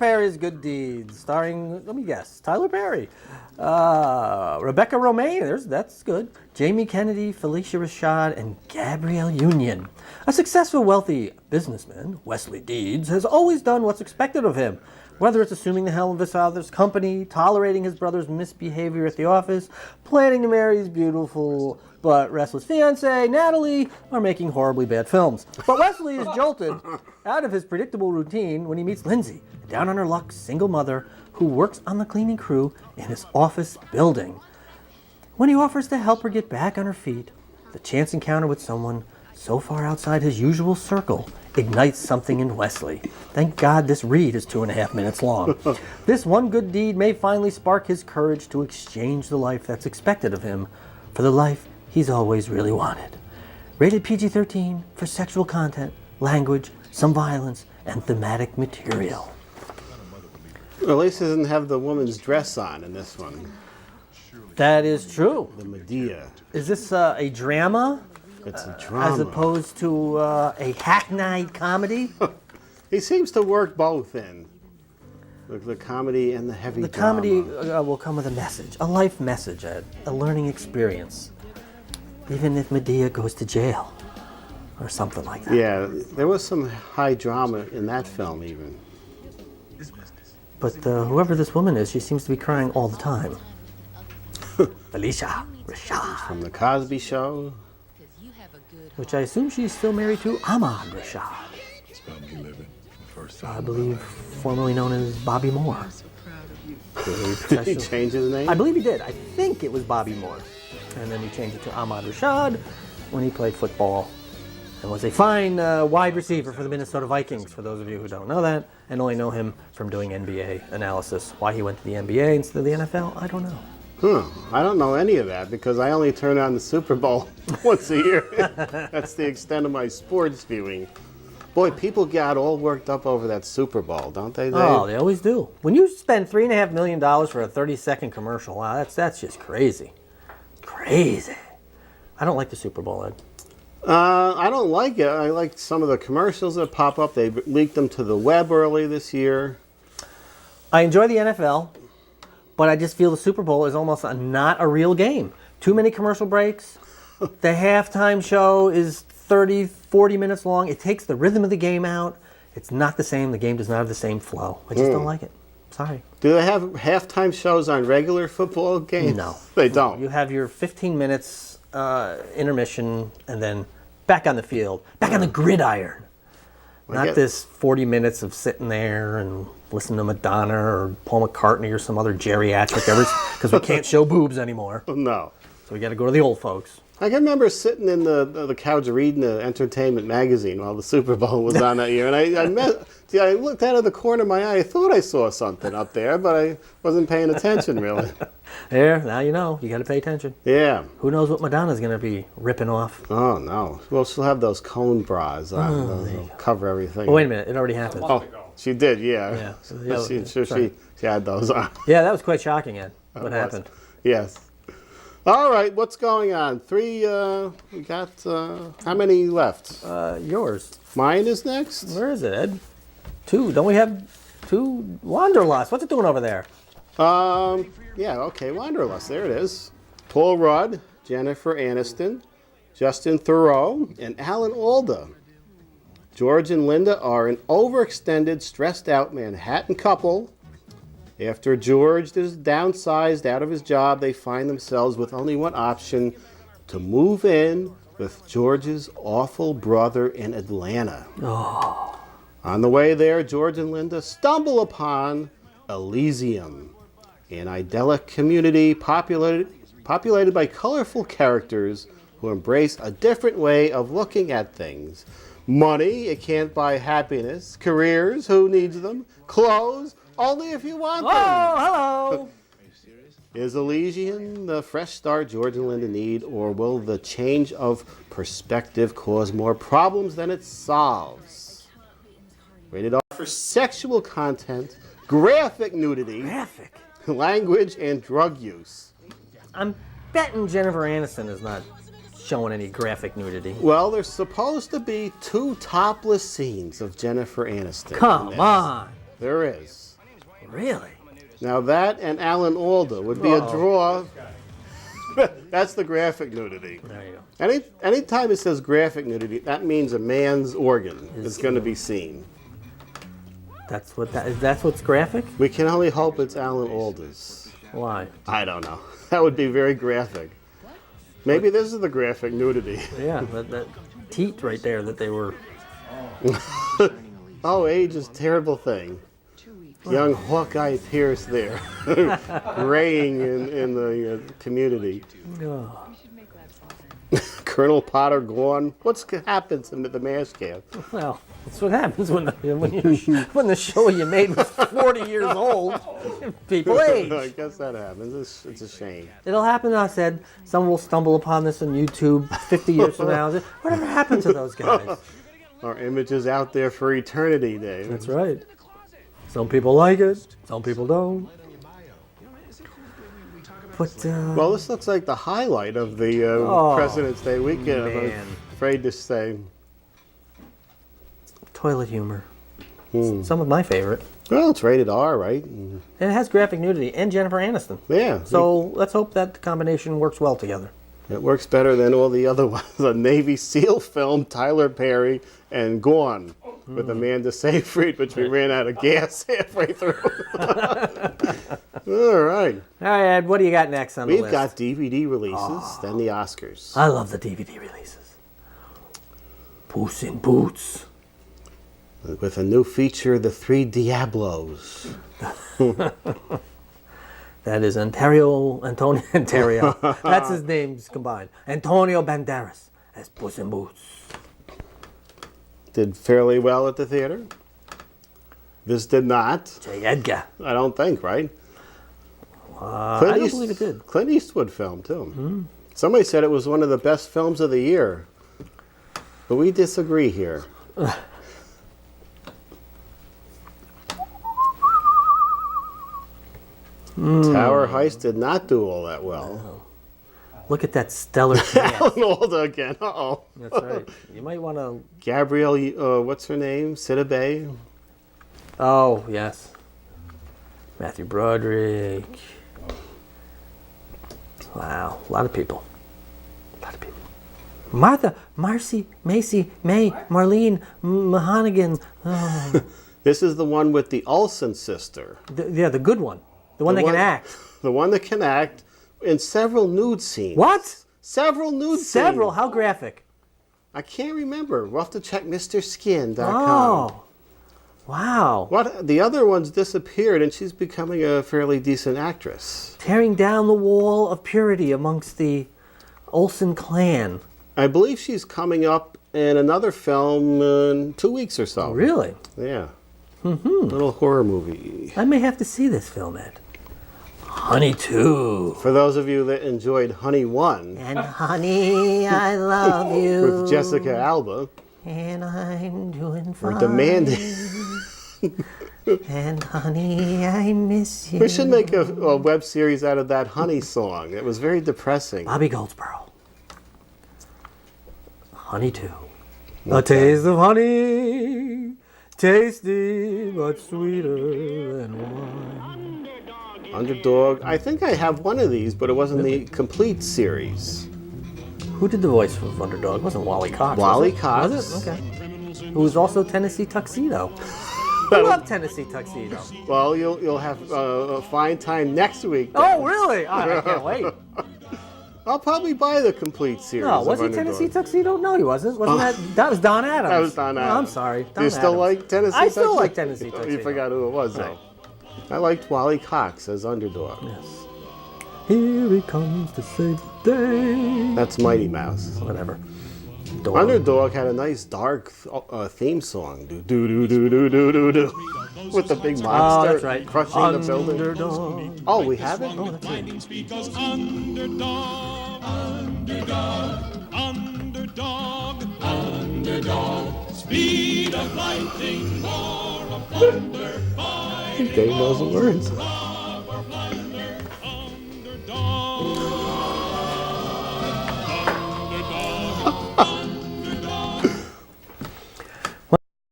Perry's Good Deeds, starring, let me guess, Tyler Perry, Rebecca Romaine, that's good, Jamie Kennedy, Felicia Rashad, and Gabrielle Union. A successful, wealthy businessman, Wesley Deeds, has always done what's expected of him. Whether it's assuming the helm of his father's company, tolerating his brother's misbehavior at the office, planning to marry his beautiful but restless fiancée, Natalie, or making horribly bad films. But Wesley is jolted out of his predictable routine when he meets Lindsay, a down-on-her-luck single mother who works on the cleaning crew in his office building. When he offers to help her get back on her feet, the chance encounter with someone so far outside his usual circle ignites something in Wesley. Thank God this read is 2.5 minutes long. This one good deed may finally spark his courage to exchange the life that's expected of him for the life he's always really wanted. Rated PG-13 for sexual content, language, some violence, and thematic material. Well, at least he doesn't have the woman's dress on in this one. That is true. The Medea. Is this a drama? It's a drama. As opposed to a hackneyed comedy? He seems to work both in. The comedy and the heavy The drama. comedy will come with a message, a life message, a learning experience. Even if Medea goes to jail or something like that. Yeah, there was some high drama in that film even. But whoever this woman is, she seems to be crying all the time. Felicia Rashad. From The Cosby Show. Which I assume she's still married to Ahmad Rashad. I believe formerly known as Bobby Moore. Did he change his name? I believe he did. I think it was Bobby Moore. And then he changed it to Ahmad Rashad when he played football and was a fine wide receiver for the Minnesota Vikings, for those of you who don't know that, and only know him from doing NBA analysis. Why he went to the NBA instead of the NFL, I don't know. I don't know any of that because I only turn on the Super Bowl once a year. That's the extent of my sports viewing. Boy, people got all worked up over that Super Bowl, don't they? Oh, they always do. When you spend $3.5 million for a 30-second commercial, wow, that's just crazy. Crazy. I don't like the Super Bowl, Ed. I don't like it. I like some of the commercials that pop up. They leaked them to the web early this year. I enjoy the NFL, but I just feel the Super Bowl is almost not a real game. Too many commercial breaks. The halftime show is 30, 40 minutes long. It takes the rhythm of the game out. It's not the same. The game does not have the same flow. I just don't like it. Sorry. Do they have halftime shows on regular football games? No. They don't. You have your 15 minutes intermission and then back on the field, back on the gridiron. Not this 40 minutes of sitting there and listening to Madonna or Paul McCartney or some other geriatric, because we can't show boobs anymore. No. So we got to go to the old folks. I can remember sitting in the couch reading the Entertainment magazine while the Super Bowl was on that year, and I looked out of the corner of my eye. I thought I saw something up there, but I wasn't paying attention really. There, now you know. You got to pay attention. Yeah. Who knows what Madonna's going to be ripping off? Oh no. Well, she'll have those cone bras on. They'll cover everything. Oh, wait a minute. It already happened. Oh, she did. Yeah. Yeah. She had those on. Yeah, that was quite shocking, Ed. What happened? Yes. All right, what's going on? We got, how many left? Yours. Mine is next? Where is it, Ed? 2. Don't we have 2? Wanderlust. What's it doing over there? Yeah, okay, Wanderlust. There it is. Paul Rudd, Jennifer Aniston, Justin Theroux, and Alan Alda. George and Linda are an overextended, stressed-out Manhattan couple. After George is downsized out of his job, they find themselves with only one option: to move in with George's awful brother in Atlanta. Oh. On the way there, George and Linda stumble upon Elysium, an idyllic community populated by colorful characters who embrace a different way of looking at things. Money, it can't buy happiness. Careers, who needs them? Clothes, only if you want them. Oh, hello. Is Elysium the fresh start George and Linda need, or will the change of perspective cause more problems than it solves? Rated R for sexual content, graphic nudity, language, and drug use. I'm betting Jennifer Aniston is not showing any graphic nudity. Well, there's supposed to be 2 topless scenes of Jennifer Aniston. Come on. There is. Really? Now that and Alan Alda would be a draw. That's the graphic nudity. There you go. Anytime it says graphic nudity, that means a man's organ is going to be seen. That's what's graphic? We can only hope it's Alan Alda's. Why? I don't know. That would be very graphic. Maybe this is the graphic nudity. Yeah, that teat right there that they were. Oh, age is a terrible thing. Young Hawkeye Pierce there, graying in the community. Oh. Colonel Potter gone. What's happened to the mash cam? Well, that's what happens when the show you made was 40 years old. People age. I guess that happens. It's a shame. It'll happen, I said. Someone will stumble upon this on YouTube 50 years from now. Whatever happened to those guys? Our image is out there for eternity, Dave. That's right. Some people like it, some people don't. But, well, this looks like the highlight of the President's Day weekend, man. I'm afraid to say. Toilet humor. Some of my favorite. Well, it's rated R, right? And it has graphic nudity and Jennifer Aniston. Yeah. So let's hope that the combination works well together. It works better than all the other ones. The Navy SEAL film, Tyler Perry, and Gone, with Amanda Seyfried, which we ran out of gas halfway through. All right. All right, Ed, what do you got next on the We've list? got DVD releases, then the Oscars. I love the DVD releases. Puss in Boots. With a new feature, The Three Diablos. That is Antonio. That's his names combined. Antonio Banderas as Puss in Boots. Did fairly well at the theater. This did not. J. Edgar. I don't think, right? I don't believe it did. Clint Eastwood film, too. Somebody said it was one of the best films of the year. But we disagree here. Tower Heist did not do all that well. Look at that stellar cast. Alan Alda again. Uh-oh. That's right. You might want to... Gabrielle, what's her name? Sidibe? Oh, yes. Matthew Broderick. Wow. A lot of people. Martha, Marcy, Macy, May, Marlene, Mahonigan. Oh. This is the one with the Olsen sister. The good one. The one that can act. The one that can act in several nude scenes. What? Several nude scenes. Several? How graphic? I can't remember. We'll have to check MrSkin.com. Oh. Wow. What? The other one's disappeared, and she's becoming a fairly decent actress. Tearing down the wall of purity amongst the Olsen clan. I believe she's coming up in another film in 2 weeks or so. Really? Yeah. Little horror movie. I may have to see this film, Ed. Honey 2. For those of you that enjoyed Honey 1. And honey, I love you. With Jessica Alba. And I'm doing fine. We're demanding. And honey, I miss you. We should make a web series out of that Honey song. It was very depressing. Bobby Goldsboro. Honey 2. A taste of honey, tasty but sweeter than wine. Underdog. I think I have one of these, but it wasn't the complete series. Who did the voice of Underdog? It wasn't Wally Cox. Wally was it? Cox. Was it? Okay. Who was also Tennessee Tuxedo. I love Tennessee Tuxedo. Well, you'll have a fine time next week. Then. Oh, really? Oh, I can't wait. I'll probably buy the complete series. No, was of he Underdog. Tennessee Tuxedo? No, he wasn't. That was Don Adams. That was Don Adams. Oh, I'm sorry. Do you still like Tennessee I Tuxedo? still like Tennessee Tuxedo. You forgot who it was, though. I liked Wally Cox as Underdog. Yes. Here he comes to save the day. That's Mighty Mouse. Whatever. Underdog had a nice dark theme song. Do do do do do do do do. With the big monster that's right. crushing the building. Underdog. Oh, we have it? Oh, that's right. Because underdog, underdog, speed of lightning, roar of thunder, fighting Dave knows the words.